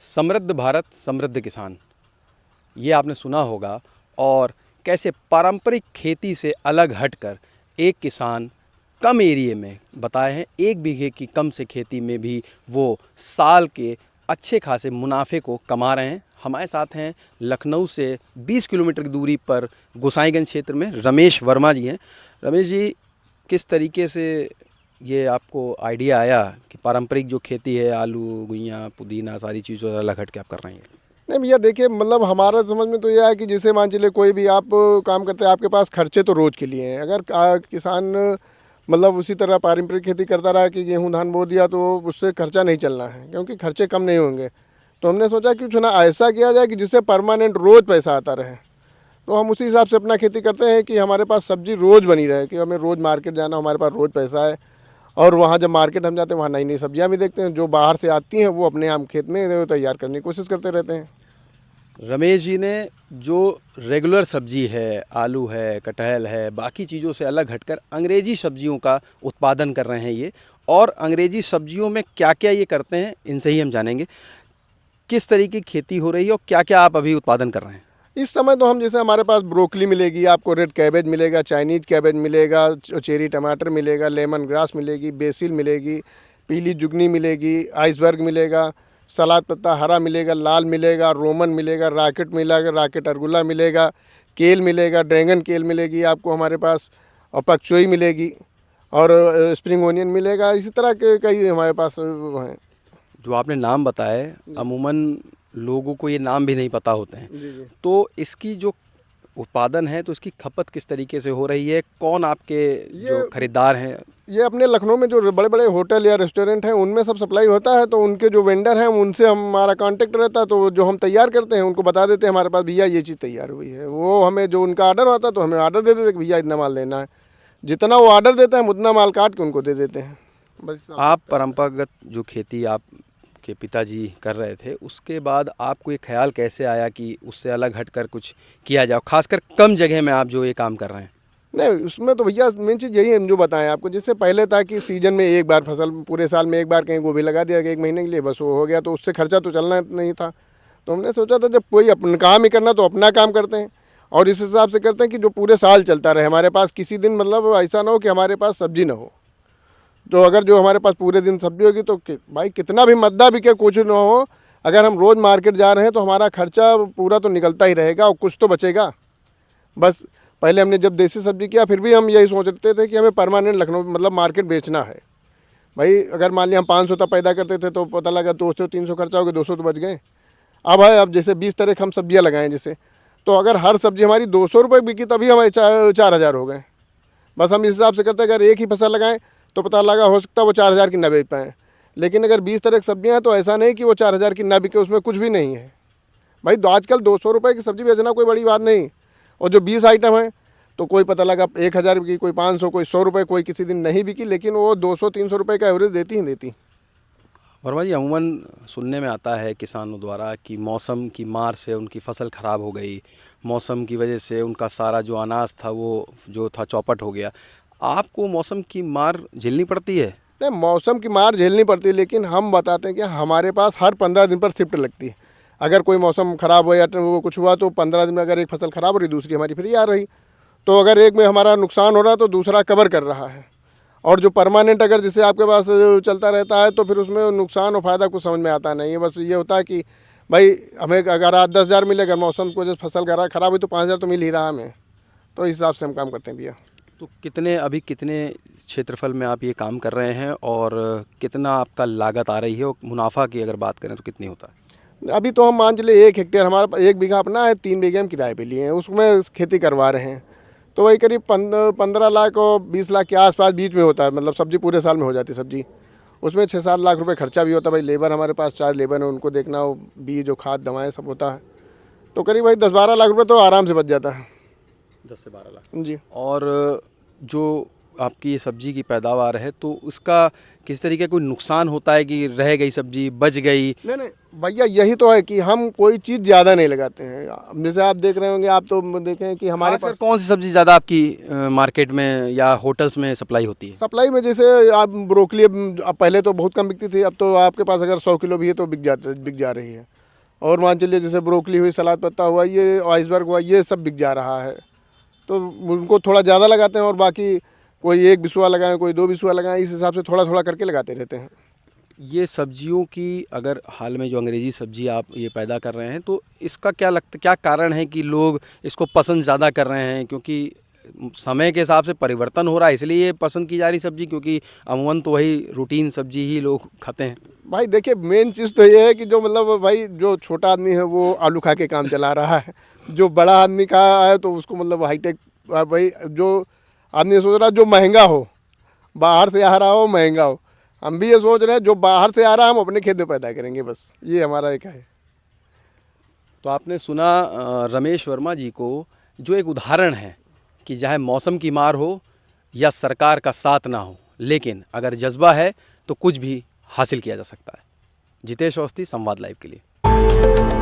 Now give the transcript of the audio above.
समृद्ध भारत समृद्ध किसान, ये आपने सुना होगा। और कैसे पारंपरिक खेती से अलग हटकर एक किसान कम एरिए में बताए हैं 1 बीघे की कम से खेती में भी वो साल के अच्छे खासे मुनाफे को कमा रहे हैं। हमारे साथ हैं लखनऊ से 20 किलोमीटर की दूरी पर गोसाईगंज क्षेत्र में रमेश वर्मा जी हैं। रमेश जी, किस तरीके से ये आपको आइडिया आया कि पारंपरिक जो खेती है, आलू, गुइयाँ, पुदीना, सारी चीज़ों से अलग हट के आप कर रहे हैं? नहीं भैया, देखिए मतलब हमारा समझ में तो यह है कि जैसे मान चलिए कोई भी आप काम करते हैं, आपके पास खर्चे तो रोज़ के लिए हैं। अगर किसान मतलब उसी तरह पारंपरिक खेती करता रहा कि गेहूं धान बो दिया तो उससे खर्चा नहीं चलना है, क्योंकि खर्चे कम नहीं होंगे। तो हमने सोचा कि कुछ ना ऐसा किया जाए कि जिससे परमानेंट रोज़ पैसा आता रहे। तो हम उसी हिसाब से अपना खेती करते हैं कि हमारे पास सब्जी रोज़ बनी रहे, कि हमें रोज़ मार्केट जाना, हमारे पास रोज़ पैसा है। और वहाँ जब मार्केट हम जाते हैं वहाँ नई नई सब्जियाँ भी देखते हैं, जो बाहर से आती हैं वो अपने हम खेत में तैयार करने की कोशिश करते रहते हैं। रमेश जी ने जो रेगुलर सब्जी है, आलू है, कटहल है, बाकी चीज़ों से अलग हटकर अंग्रेजी सब्जियों का उत्पादन कर रहे हैं ये। और अंग्रेजी सब्जियों में क्या क्या ये करते हैं, इनसे ही हम जानेंगे किस तरीके की खेती हो रही है और क्या क्या आप अभी उत्पादन कर रहे हैं। इस समय तो हम जैसे हमारे पास ब्रोकली मिलेगी, आपको रेड कैबेज मिलेगा, चाइनीज कैबेज मिलेगा, चेरी टमाटर मिलेगा, लेमन ग्रास मिलेगी, बेसिल मिलेगी, पीली जुगनी मिलेगी, आइसबर्ग मिलेगा, सलाद पत्ता हरा मिलेगा, लाल मिलेगा, रोमन मिलेगा, रॉकेट मिलेगा, रॉकेट अरगुला मिलेगा, केल मिलेगा, ड्रैगन केल मिलेगी आपको हमारे पास, और पकचोई मिलेगी, और स्प्रिंग ओनियन मिलेगा। इसी तरह के कई हमारे पास हैं। जो आपने नाम बताए, अमूमन लोगों को ये नाम भी नहीं पता होते हैं। जी जी। तो इसकी जो उत्पादन है तो इसकी खपत किस तरीके से हो रही है, कौन आपके जो ये खरीदार हैं? ये अपने लखनऊ में जो बड़े बड़े होटल या रेस्टोरेंट हैं उनमें सब सप्लाई होता है। तो उनके जो वेंडर हैं उनसे हमारा कांटेक्ट रहता है, तो जो हम तैयार करते हैं उनको बता देते हैं हमारे पास भैया ये चीज़ तैयार हुई है। वो हमें जो उनका ऑर्डर होता है तो हमें ऑर्डर दे देते हैं कि भैया इतना माल लेना है। जितना वो ऑर्डर देते हैं हम उतना माल काट के उनको दे देते हैं। बस आप परंपरागत जो खेती आप के पिताजी कर रहे थे, उसके बाद आपको ये ख्याल कैसे आया कि उससे अलग हटकर कुछ किया जाए, खासकर कम जगह में आप जो ये काम कर रहे हैं? नहीं, उसमें तो भैया मेन चीज़ यही है जो बताएं आपको। जिससे पहले था कि सीजन में एक बार फसल, पूरे साल में एक बार कहीं गोभी लगा दिया कि 1 महीने के लिए, बस वो हो गया, तो उससे खर्चा तो चलना नहीं था। तो हमने सोचा था जब कोई अपना काम ही करना तो अपना काम करते हैं, और इस हिसाब से करते हैं कि जो पूरे साल चलता रहे हमारे पास। किसी दिन मतलब ऐसा ना हो कि हमारे पास सब्जी ना हो। तो अगर जो हमारे पास पूरे दिन सब्जी होगी तो भाई कितना भी मद्दा बिके कुछ ना हो, अगर हम रोज़ मार्केट जा रहे हैं तो हमारा खर्चा पूरा तो निकलता ही रहेगा और कुछ तो बचेगा। बस पहले हमने जब देसी सब्जी किया फिर भी हम यही सोचते थे कि हमें परमानेंट लखनऊ मतलब मार्केट बेचना है। भाई अगर मान लिया हम 500 तक पैदा करते थे तो पता लगा 200-300 खर्चा हो गया, 200 तो बच गए। अब है, अब जैसे 20 तरह हम सब्जियां लगाएं जैसे, तो अगर हर सब्जी हमारी 200 रुपये बिकी तभी हमारे 4,000 हो गए। बस हम इस हिसाब से करते हैं, अगर एक ही फसल लगाएं तो पता लगा हो सकता है वो 4,000 की ना बेच पाएँ। लेकिन अगर 20 तरह की सब्जियाँ हैं तो ऐसा नहीं कि वो 4,000 की ना बिके, उसमें कुछ भी नहीं है। भाई तो आजकल 200 रुपये की सब्ज़ी बेचना कोई बड़ी बात नहीं। और जो 20 आइटम है तो कोई पता लगा 1,000 की, कोई 500, कोई 100 रुपये, कोई किसी दिन नहीं बिकी, लेकिन वो 200-300 रुपये का एवरेज देती ही देती। वर्मा जी, अमूमन सुनने में आता है किसानों द्वारा कि मौसम की मार से उनकी फसल ख़राब हो गई, मौसम की वजह से उनका सारा जो अनाज था वो जो था चौपट हो गया। आपको मौसम की मार झेलनी पड़ती है? नहीं, मौसम की मार झेलनी पड़ती है, लेकिन हम बताते हैं कि हमारे पास हर 15 दिन पर शिफ्ट लगती है। अगर कोई मौसम ख़राब हो या वो कुछ हुआ तो 15 दिन में अगर एक फसल ख़राब हो रही, दूसरी हमारी फ्री आ रही। तो अगर एक में हमारा नुकसान हो रहा है तो दूसरा कवर कर रहा है। और जो परमानेंट अगर जैसे आपके पास चलता रहता है तो फिर उसमें नुकसान और फ़ायदा कुछ समझ में आता नहीं है। बस ये होता है कि भाई हमें अगर आज 10,000 मिले, अगर मौसम को जैसे फसल ख़राब हुई तो 5,000 तो मिल ही रहा हमें। तो इस हिसाब से हम काम करते हैं भैया। तो कितने क्षेत्रफल में आप ये काम कर रहे हैं और कितना आपका लागत आ रही है, और मुनाफा की अगर बात करें तो कितनी होता है? अभी तो हम मान चलिए 1 हेक्टेयर हमारा 1 बीघा अपना है, 3 बीघे हम किराए पे लिए हैं, उसमें खेती करवा रहे हैं। तो वही करीब 15 लाख और 20 लाख के आसपास बीच में होता है। मतलब सब्जी पूरे साल में हो जाती है सब्जी। उसमें 6-7 लाख रुपए खर्चा भी होता है। भाई लेबर हमारे पास 4 लेबर हैं, उनको देखना हो, बीज और खाद दवाएँ सब होता है। तो करीब भाई 10-12 लाख रुपये तो आराम से बच जाता है। 10 से 12 लाख। जी। और जो आपकी ये सब्जी की पैदावार है तो उसका किस तरीके कोई नुकसान होता है कि रह गई सब्जी बच गई? नहीं नहीं भैया, यही तो है कि हम कोई चीज़ ज़्यादा नहीं लगाते हैं। अब जैसे आप देख रहे होंगे, आप तो देखें कि हमारे खासकर पास कौन सी सब्जी ज़्यादा आपकी मार्केट में या होटल्स में सप्लाई होती है? सप्लाई में, जैसे आप ब्रोकली, अब पहले तो बहुत कम बिकती थी, अब तो आपके पास अगर 100 किलो भी है तो बिक जा रही है। और मान चलिए जैसे ब्रोकली हुई, सलाद पत्ता हुआ, ये आइसबर्ग हुआ, ये सब बिक जा रहा है। तो उनको थोड़ा ज़्यादा लगाते हैं, और बाकी कोई 1 बिस्वा लगाएं, कोई 2 बिस्वा लगाएं, इस हिसाब से थोड़ा थोड़ा करके लगाते रहते हैं। ये सब्जियों की अगर हाल में जो अंग्रेज़ी सब्जी आप ये पैदा कर रहे हैं तो इसका क्या कारण है कि लोग इसको पसंद ज़्यादा कर रहे हैं? क्योंकि समय के हिसाब से परिवर्तन हो रहा है इसलिए ये पसंद की जा रही सब्जी, क्योंकि अमूमन तो वही रूटीन सब्जी ही लोग खाते हैं। भाई देखिए, मेन चीज़ तो ये है कि जो मतलब भाई जो छोटा आदमी है वो आलू खा के काम चला रहा है, जो बड़ा आदमी का है तो उसको मतलब हाईटेक, भाई जो आदमी सोच रहा है जो महंगा हो, बाहर से आ रहा हो, महंगा हो। हम भी ये सोच रहे हैं जो बाहर से आ रहा है हम अपने खेत में पैदा करेंगे, बस ये हमारा एक है। तो आपने सुना रमेश वर्मा जी को, जो एक उदाहरण है कि चाहे मौसम की मार हो या सरकार का साथ ना हो, लेकिन अगर जज्बा है तो कुछ भी हासिल किया जा सकता है। जितेश अवस्थी, संवाद लाइव के लिए।